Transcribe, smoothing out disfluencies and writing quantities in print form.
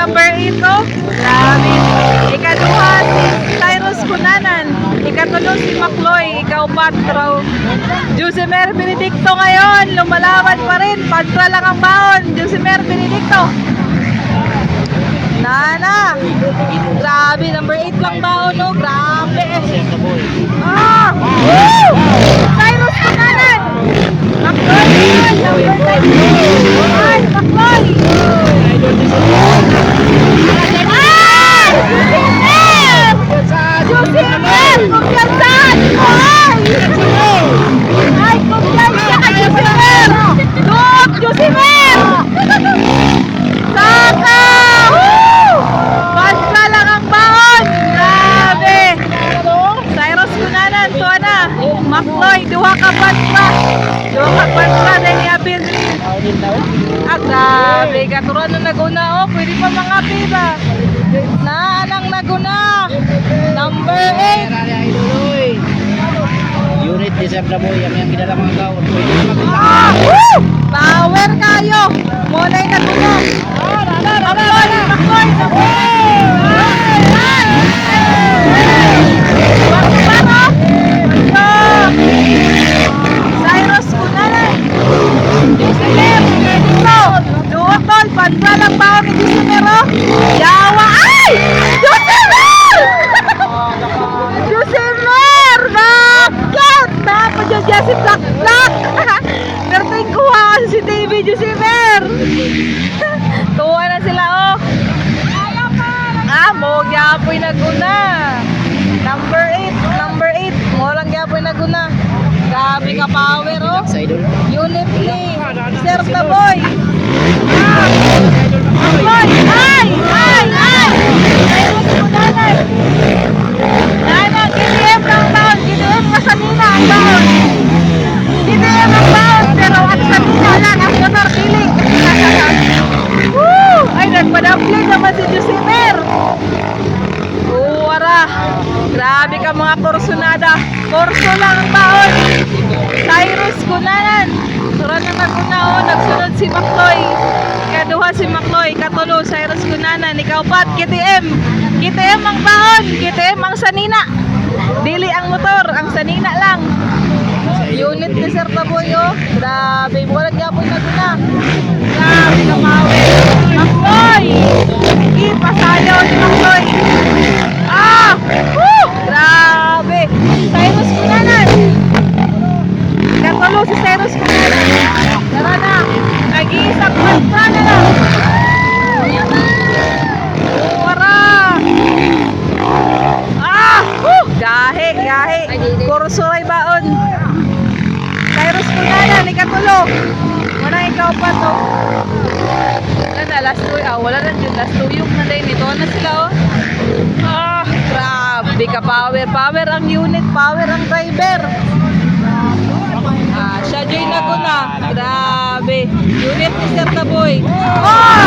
number 8 ko. Grabe. Ikaduha si Cyrus Cunanan. Ikatulo si Macloy. Ikaupat raw Josemer Benedicto ngayon. Lumalaban pa rin. Pagka lang ang baon. Josemer Benedicto. Nana. Grabe. Number 8 lang baon, no? Grabe. Ah! Woo! Cyrus Cunanan. Macloy. Ay, Macloy. Ay! Josemer! Kumpiyansahan ko! Ay, kumpiyansa ka, Josemer! Look, Josemer! Saka! Woo! Basta lang ang baon! Grabe! Cyrus Cunanan, tuwa na! Macloy, duha ka basta! Duha ka basta na niabin! Ah, grabe! Katuruan na naguna, oh! Pwede pa mga pila! Naanang naguna! Number 8! Unit deserve na mo yung gidala mga gaon. Ah! Woo! Power kayo! Mulay naguna! Macloy! Macloy! Cyrus Cunanan! Josemer! Benedicto! Duotol! Pansalang baon ni Josemer, oh! Yawa! Ay! Josemer! Josemer! Bakit? Napadya si Black Black! Nerting kuha si TV Josemer! Tuwa na sila, oh! Ah, mo gyapoy naguna! Number 8! Number 8! Mo lang gyapoy naguna! Grabe ka power, oh! Unit ni Sir Taboy! Ah! Taboy! Ay! Ay! Ay! Cyrus Cunanan! Nana, KTM ng baon! KTM na sanina ang baon! KTM ang baon! Pero at sanina lang ang motor piling! Woo! Ay, nagpadapling naman si Josemer! Wara! Grabe ka mga kursunada! Kurso lang ang baon! Cyrus Cunanan! Surang na naguna, oh! Nagsunod si Macloy! Ikaduha si Macloy! Katulo, Cyrus Cunanan! Ikaupat, KTM! KTM ang baon! KTM ang sanina! Dili ang motor! Ang sanina lang! Unit ni Sir Taboy, oh! Grabe! Walang gapoy naguna! Grabe ka power! Macloy! Ipasayaw ni Macloy! Ah! Woo! Grabe! Cyrus Cunanan! Katulo si Cyrus Cunanan! Tara na! Nag-iisang basta na lang! Wara! Ah! Woo! Gahe! Gahe! Kurso ay baon! Cyrus Cunanan! Ikatulo! Wala ikaw pa to! Wala na, last two. Ah, wala na dyan. Last two yung nanday nito. Ano sila, oh? Ah! Grabe ka power! Power ang unit! Power ang driver! Ah, siya Joy Naguna. Grabe. Unit ni Sir Taboy. Oh!